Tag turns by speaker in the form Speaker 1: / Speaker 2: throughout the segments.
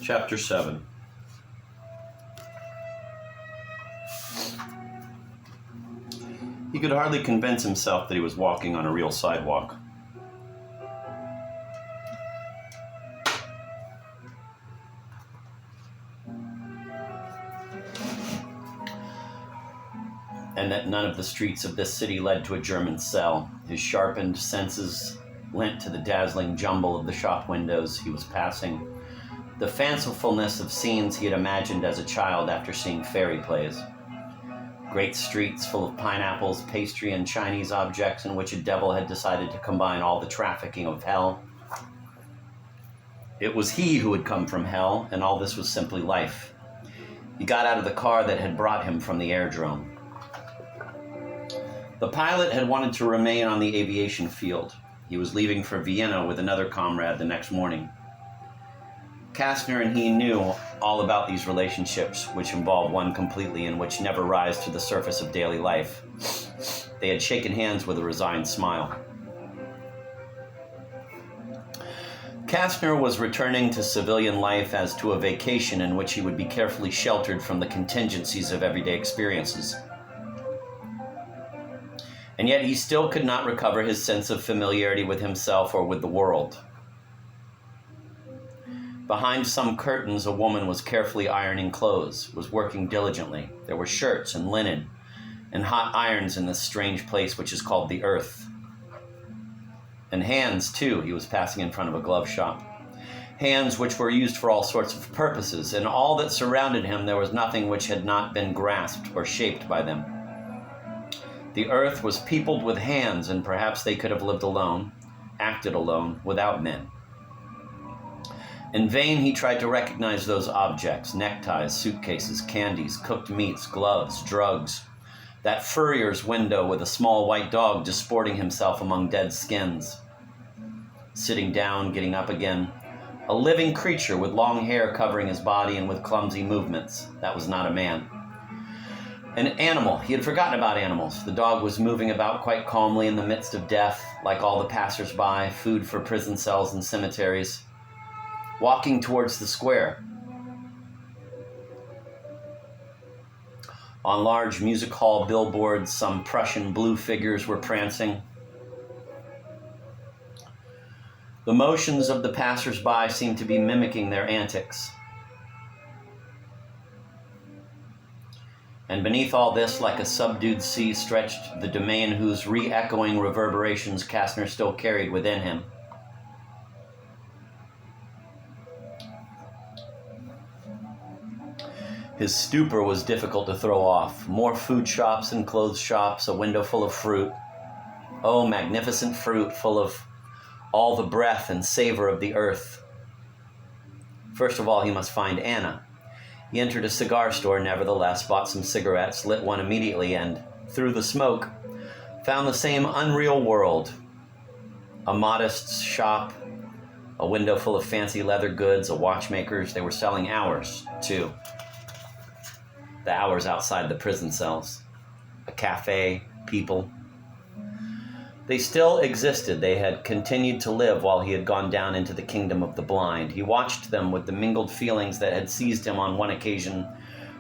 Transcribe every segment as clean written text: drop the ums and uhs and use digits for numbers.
Speaker 1: Chapter 7. He could hardly convince himself that he was walking on a real sidewalk. And that none of the streets of this city led to a German cell. His sharpened senses lent to the dazzling jumble of the shop windows he was passing, the fancifulness of scenes he had imagined as a child after seeing fairy plays. Great streets full of pineapples, pastry, and Chinese objects in which a devil had decided to combine all the trafficking of hell. It was he who had come from hell, and all this was simply life. He got out of the car that had brought him from the airdrome. The pilot had wanted to remain on the aviation field. He was leaving for Vienna with another comrade the next morning. Kastner and he knew all about these relationships, which involve one completely and which never rise to the surface of daily life. They had shaken hands with a resigned smile. Kastner was returning to civilian life as to a vacation in which he would be carefully sheltered from the contingencies of everyday experiences. And yet he still could not recover his sense of familiarity with himself or with the world. Behind some curtains, a woman was carefully ironing clothes, was working diligently. There were shirts and linen and hot irons in this strange place which is called the earth. And hands, too. He was passing in front of a glove shop. Hands which were used for all sorts of purposes. In all that surrounded him, there was nothing which had not been grasped or shaped by them. The earth was peopled with hands, and perhaps they could have lived alone, acted alone, without men. In vain he tried to recognize those objects: neckties, suitcases, candies, cooked meats, gloves, drugs, that furrier's window with a small white dog disporting himself among dead skins, sitting down, getting up again, a living creature with long hair covering his body and with clumsy movements. That was not a man. An animal. He had forgotten about animals. The dog was moving about quite calmly in the midst of death, like all the passers-by, food for prison cells and cemeteries, walking towards the square. On large music hall billboards, some Prussian blue figures were prancing. The motions of the passers-by seemed to be mimicking their antics. And beneath all this, like a subdued sea, stretched the domain whose re-echoing reverberations Kastner still carried within him. His stupor was difficult to throw off. More food shops and clothes shops, a window full of fruit. Oh, magnificent fruit, full of all the breath and savor of the earth. First of all, he must find Anna. He entered a cigar store, nevertheless, bought some cigarettes, lit one immediately, and, through the smoke, found the same unreal world. A modist's shop, a window full of fancy leather goods, a watchmaker's. They were selling hours, too. The hours outside the prison cells. A cafe, people. They still existed. They had continued to live while he had gone down into the kingdom of the blind. He watched them with the mingled feelings that had seized him on one occasion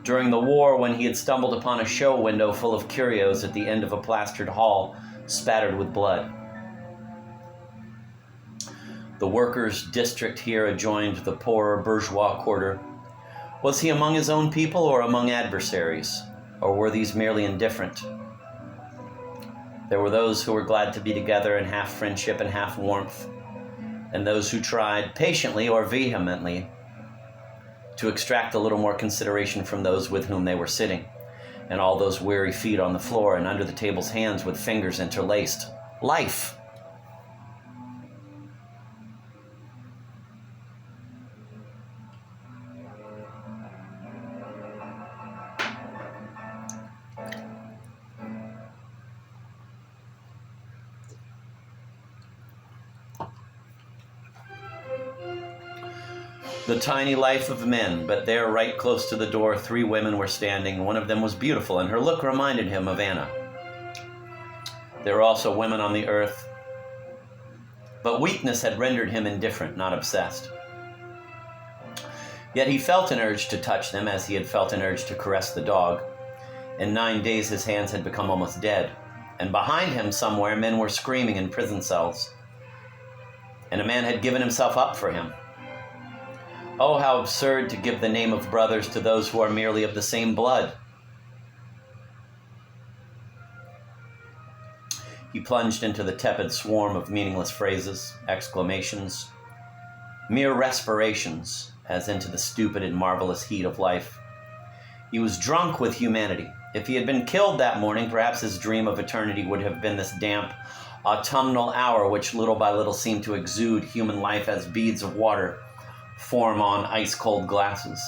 Speaker 1: during the war, when he had stumbled upon a show window full of curios at the end of a plastered hall spattered with blood. The workers' district here adjoined the poorer bourgeois quarter. Was he among his own people or among adversaries? Or were these merely indifferent? There were those who were glad to be together in half friendship and half warmth, and those who tried, patiently or vehemently, to extract a little more consideration from those with whom they were sitting, and all those weary feet on the floor and under the table's hands with fingers interlaced. Life! The tiny life of men, but there, right close to the door, 3 women were standing. One of them was beautiful, and her look reminded him of Anna. There were also women on the earth, but weakness had rendered him indifferent, not obsessed. Yet he felt an urge to touch them as he had felt an urge to caress the dog. In 9 days his hands had become almost dead, and behind him somewhere men were screaming in prison cells. And a man had given himself up for him. Oh, how absurd to give the name of brothers to those who are merely of the same blood. He plunged into the tepid swarm of meaningless phrases, exclamations, mere respirations, as into the stupid and marvelous heat of life. He was drunk with humanity. If he had been killed that morning, perhaps his dream of eternity would have been this damp, autumnal hour which little by little seemed to exude human life as beads of water form on ice-cold glasses.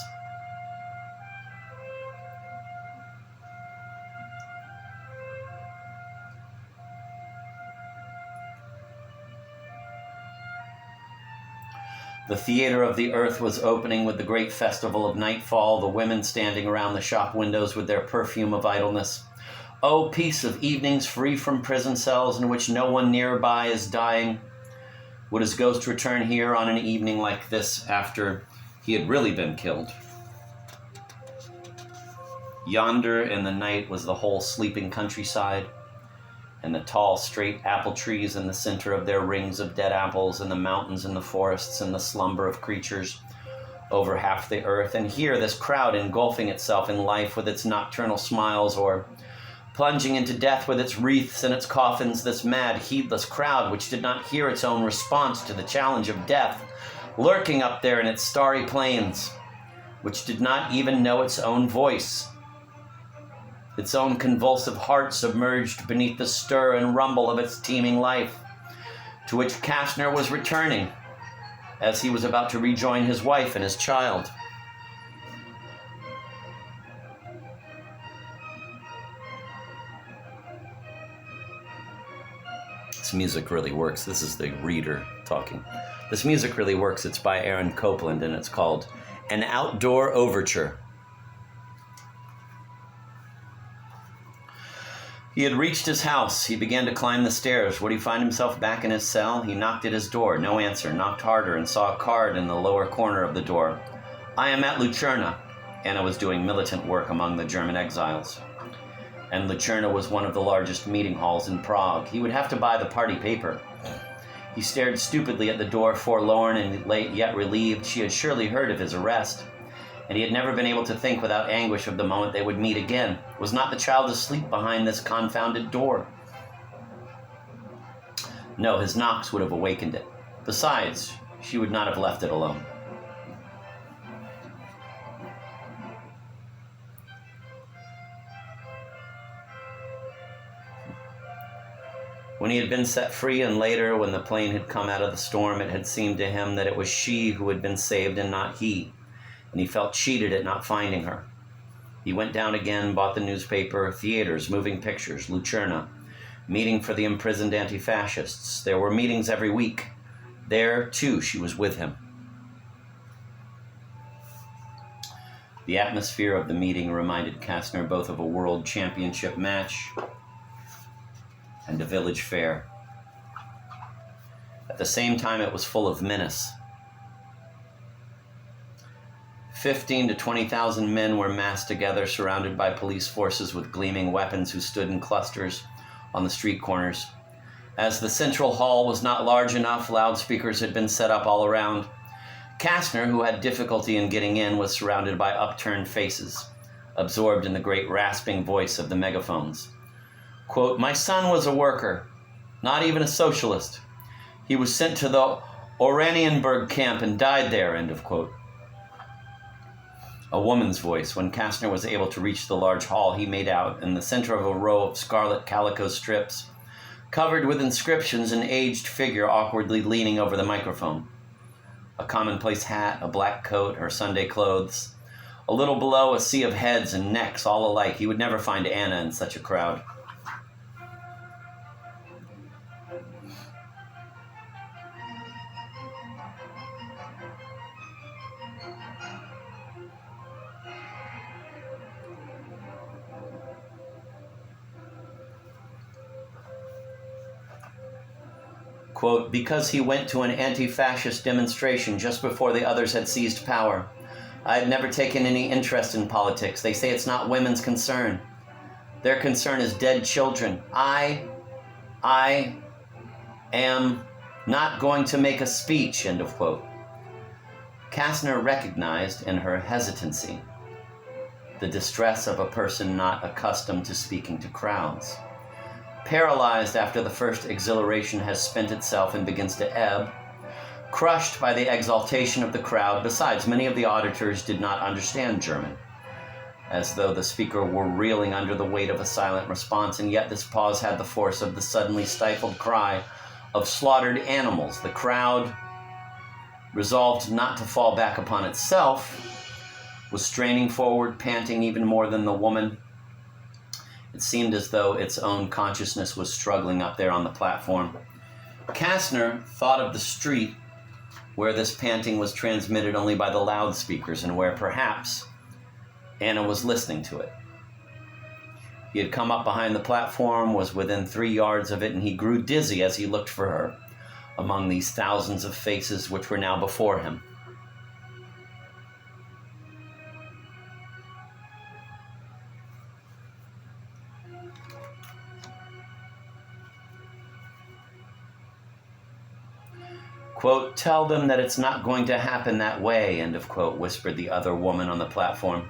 Speaker 1: The theater of the earth was opening with the great festival of nightfall, the women standing around the shop windows with their perfume of idleness. Oh, peace of evenings free from prison cells in which no one nearby is dying. Would his ghost return here on an evening like this after he had really been killed? Yonder in the night was the whole sleeping countryside, and the tall, straight apple trees in the center of their rings of dead apples, and the mountains and the forests and the slumber of creatures over half the earth. And here this crowd engulfing itself in life with its nocturnal smiles, or plunging into death with its wreaths and its coffins, this mad, heedless crowd which did not hear its own response to the challenge of death, lurking up there in its starry plains, which did not even know its own voice, its own convulsive heart submerged beneath the stir and rumble of its teeming life, to which Kastner was returning as he was about to rejoin his wife and his child. This music really works. This is the reader talking. This music really works. It's by Aaron Copland, and it's called An Outdoor Overture. He had reached his house. He began to climb the stairs. Would he find himself back in his cell? He knocked at his door. No answer. Knocked harder and saw a card in the lower corner of the door. I am at Lucerna. Anna was doing militant work among the German exiles. And Lucerna was one of the largest meeting halls in Prague. He would have to buy the party paper. He stared stupidly at the door, forlorn and yet relieved. She had surely heard of his arrest, and he had never been able to think without anguish of the moment they would meet again. Was not the child asleep behind this confounded door? No, his knocks would have awakened it. Besides, she would not have left it alone. When he had been set free, and later, when the plane had come out of the storm, it had seemed to him that it was she who had been saved and not he, and he felt cheated at not finding her. He went down again, bought the newspaper, theaters, moving pictures, Lucerna, meeting for the imprisoned anti-fascists. There were meetings every week. There, too, she was with him. The atmosphere of the meeting reminded Kastner both of a world championship match and a village fair. At the same time, it was full of menace. 15,000 to 20,000 men were massed together, surrounded by police forces with gleaming weapons who stood in clusters on the street corners. As the central hall was not large enough, loudspeakers had been set up all around. Kastner, who had difficulty in getting in, was surrounded by upturned faces, absorbed in the great rasping voice of the megaphones. Quote, my son was a worker, not even a socialist. He was sent to the Oranienburg camp and died there, end of quote. A woman's voice. When Kastner was able to reach the large hall, he made out, in the center of a row of scarlet calico strips, covered with inscriptions, an aged figure awkwardly leaning over the microphone. A commonplace hat, a black coat, her Sunday clothes. A little below, a sea of heads and necks, all alike. He would never find Anna in such a crowd. Quote, because he went to an anti-fascist demonstration just before the others had seized power. I've never taken any interest in politics. They say it's not women's concern. Their concern is dead children. I am not going to make a speech, end of quote. Kastner recognized in her hesitancy the distress of a person not accustomed to speaking to crowds. Paralyzed after the first exhilaration has spent itself and begins to ebb, crushed by the exaltation of the crowd. Besides, many of the auditors did not understand German, as though the speaker were reeling under the weight of a silent response, and yet this pause had the force of the suddenly stifled cry of slaughtered animals. The crowd, resolved not to fall back upon itself, was straining forward, panting even more than the woman. It seemed as though its own consciousness was struggling up there on the platform. Kastner thought of the street where this panting was transmitted only by the loudspeakers and where perhaps Anna was listening to it. He had come up behind the platform, was within 3 yards of it, and he grew dizzy as he looked for her among these thousands of faces which were now before him. Quote, "Tell them that it's not going to happen that way," end of quote, whispered the other woman on the platform.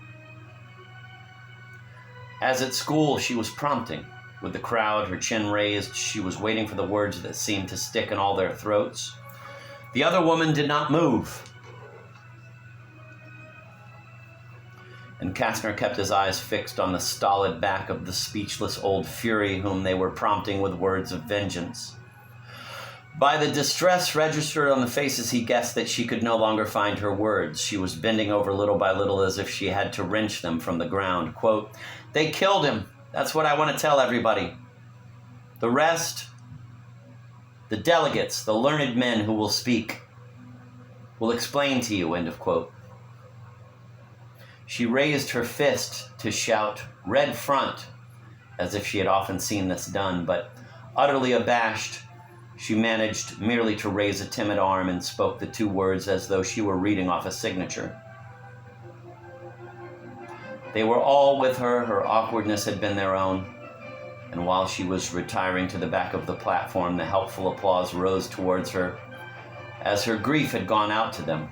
Speaker 1: As at school, she was prompting. With the crowd, her chin raised, she was waiting for the words that seemed to stick in all their throats. The other woman did not move. And Kastner kept his eyes fixed on the stolid back of the speechless old fury whom they were prompting with words of vengeance. By the distress registered on the faces, he guessed that she could no longer find her words. She was bending over little by little as if she had to wrench them from the ground. Quote, "They killed him. That's what I want to tell everybody. The rest, the delegates, the learned men who will speak, will explain to you," end of quote. She raised her fist to shout, "Red front," as if she had often seen this done, but utterly abashed, she managed merely to raise a timid arm and spoke the 2 words as though she were reading off a signature. They were all with her. Her awkwardness had been their own. And while she was retiring to the back of the platform, the helpful applause rose towards her as her grief had gone out to them.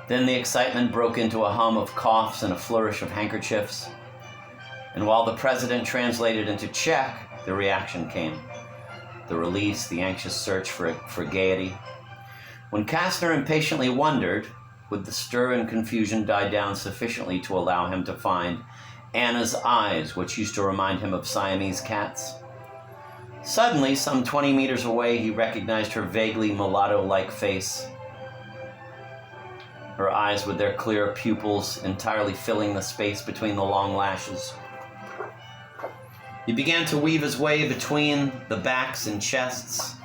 Speaker 1: Then the excitement broke into a hum of coughs and a flourish of handkerchiefs. And while the president translated into Czech, the reaction came. The release, the anxious search for gaiety. When Kastner impatiently wondered, would the stir and confusion die down sufficiently to allow him to find Anna's eyes, which used to remind him of Siamese cats? Suddenly, some 20 meters away, he recognized her vaguely mulatto-like face. Her eyes with their clear pupils entirely filling the space between the long lashes. He began to weave his way between the backs and chests.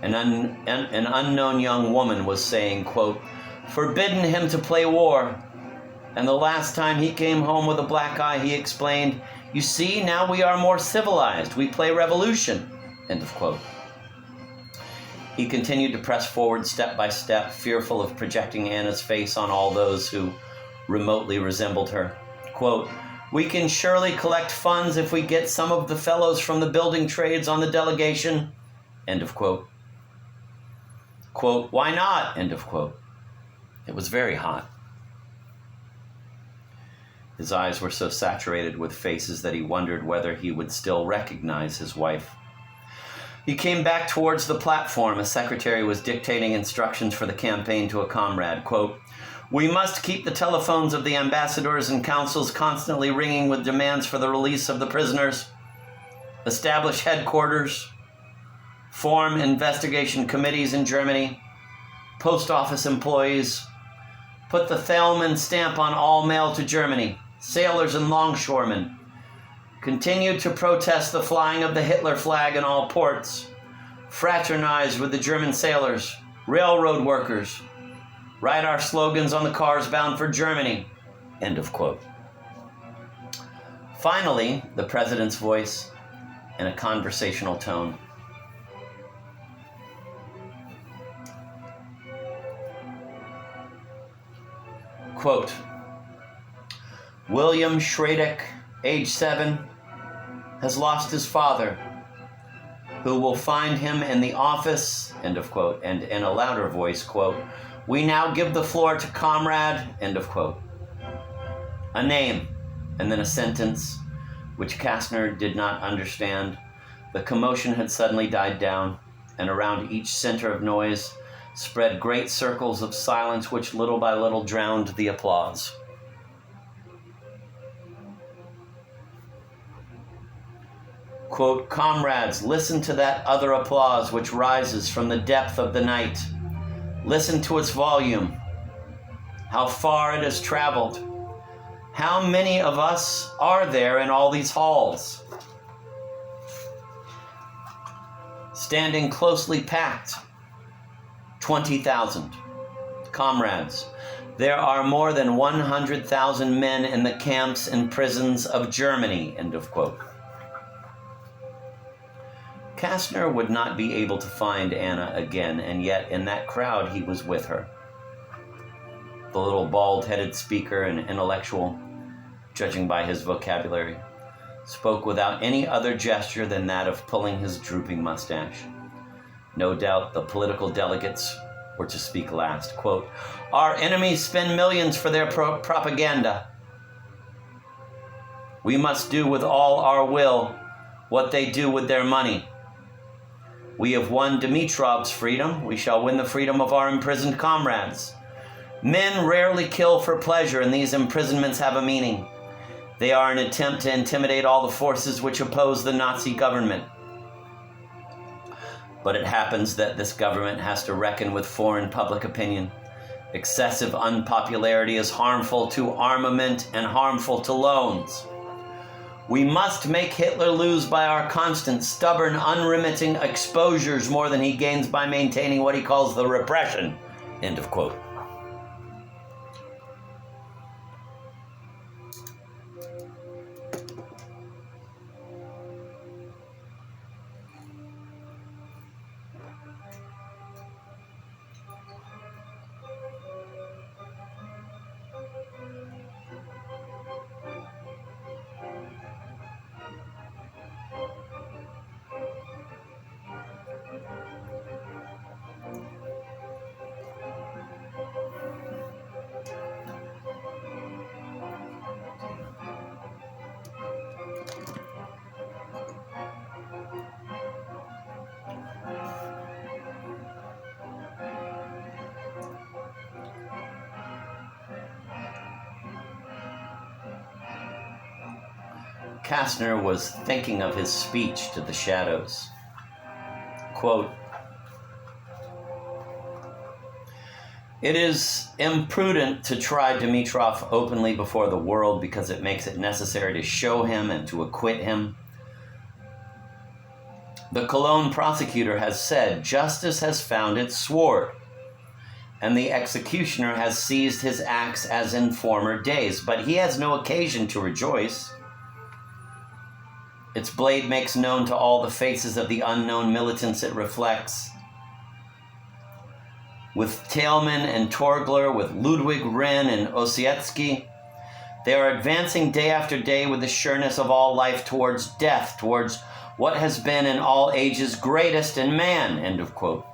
Speaker 1: An unknown young woman was saying, quote, "Forbidden him to play war. And the last time he came home with a black eye, he explained, 'You see, now we are more civilized. We play revolution,'" end of quote. He continued to press forward step by step, fearful of projecting Anna's face on all those who remotely resembled her. Quote, "We can surely collect funds if we get some of the fellows from the building trades on the delegation," end of quote. Quote, "Why not?" end of quote. It was very hot. His eyes were so saturated with faces that he wondered whether he would still recognize his wife. He came back towards the platform. A secretary was dictating instructions for the campaign to a comrade. Quote, "We must keep the telephones of the ambassadors and consuls constantly ringing with demands for the release of the prisoners. Establish headquarters. Form investigation committees in Germany. Post office employees. Put the Thälmann stamp on all mail to Germany. Sailors and longshoremen. Continue to protest the flying of the Hitler flag in all ports. Fraternize with the German sailors, railroad workers. Write our slogans on the cars bound for Germany," end of quote. Finally, the president's voice in a conversational tone. Quote, William Schradek, age 7, has lost his father, who will find him in the office, end of quote, and in a louder voice, quote, we now give the floor to comrade, end of quote. A name, and then a sentence, which Kastner did not understand. The commotion had suddenly died down, and around each center of noise spread great circles of silence which little by little drowned the applause. Quote, comrades, listen to that other applause which rises from the depth of the night. Listen to its volume, how far it has traveled. How many of us are there in all these halls? Standing closely packed, 20,000. Comrades, there are more than 100,000 men in the camps and prisons of Germany, end of quote. Kastner would not be able to find Anna again, and yet in that crowd he was with her. The little bald-headed speaker and intellectual, judging by his vocabulary, spoke without any other gesture than that of pulling his drooping mustache. No doubt the political delegates were to speak last. Quote, our enemies spend millions for their propaganda. We must do with all our will what they do with their money. We have won Dimitrov's freedom. We shall win the freedom of our imprisoned comrades. Men rarely kill for pleasure, and these imprisonments have a meaning. They are an attempt to intimidate all the forces which oppose the Nazi government. But it happens that this government has to reckon with foreign public opinion. Excessive unpopularity is harmful to armament and harmful to loans. We must make Hitler lose by our constant, stubborn, unremitting exposures more than he gains by maintaining what he calls the repression, end of quote. Kastner was thinking of his speech to the shadows. Quote, it is imprudent to try Dimitrov openly before the world because it makes it necessary to show him and to acquit him. The Cologne prosecutor has said justice has found its sword, and the executioner has seized his axe as in former days, but he has no occasion to rejoice. Its blade makes known to all the faces of the unknown militants it reflects. With Tailman and Torgler, with Ludwig Wren and Osiecki, they are advancing day after day with the sureness of all life towards death, towards what has been in all ages greatest in man, end of quote.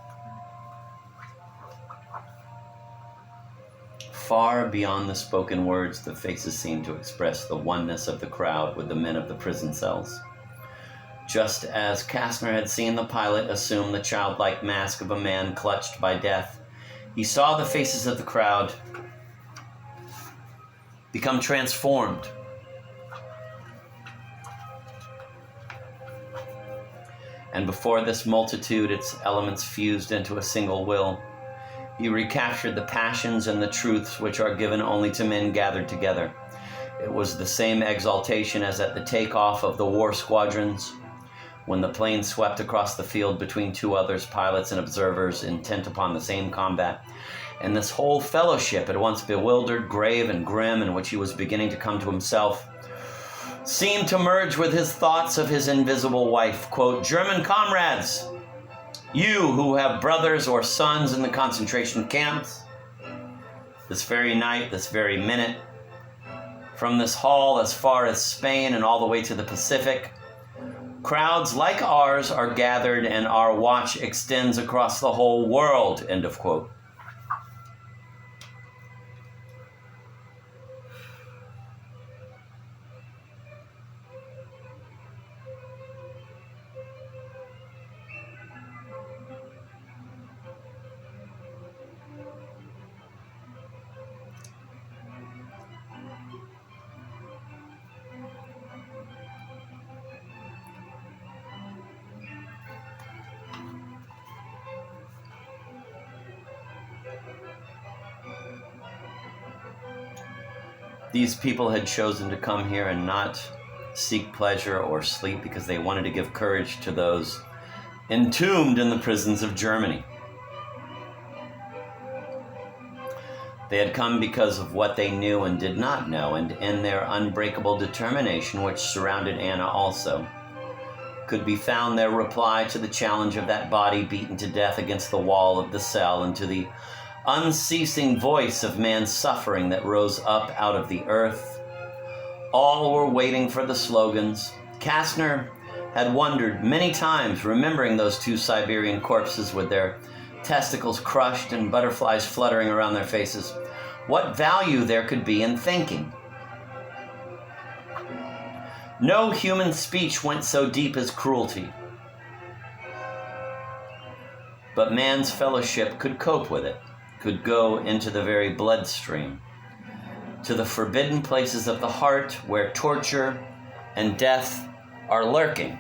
Speaker 1: Far beyond the spoken words, the faces seem to express the oneness of the crowd with the men of the prison cells. Just as Kastner had seen the pilot assume the childlike mask of a man clutched by death, he saw the faces of the crowd become transformed. And before this multitude, its elements fused into a single will, he recaptured the passions and the truths which are given only to men gathered together. It was the same exaltation as at the takeoff of the war squadrons, when the plane swept across the field between two others, pilots and observers, intent upon the same combat. And this whole fellowship, at once bewildered, grave, and grim, in which he was beginning to come to himself, seemed to merge with his thoughts of his invisible wife. Quote, German comrades, you who have brothers or sons in the concentration camps, This very night, this very minute, from this hall as far as Spain and all the way to the Pacific, crowds like ours are gathered and our watch extends across the whole world, end of quote. These people had chosen to come here and not seek pleasure or sleep because they wanted to give courage to those entombed in the prisons of Germany. They had come because of what they knew and did not know, and in their unbreakable determination, which surrounded Anna also, could be found their reply to the challenge of that body beaten to death against the wall of the cell and to the unceasing voice of man's suffering that rose up out of the earth. All were waiting for the slogans. Kastner had wondered many times, remembering those two Siberian corpses with their testicles crushed and butterflies fluttering around their faces, what value there could be in thinking. No human speech went so deep as cruelty, but man's fellowship could cope with it, could go into the very bloodstream, to the forbidden places of the heart where torture and death are lurking.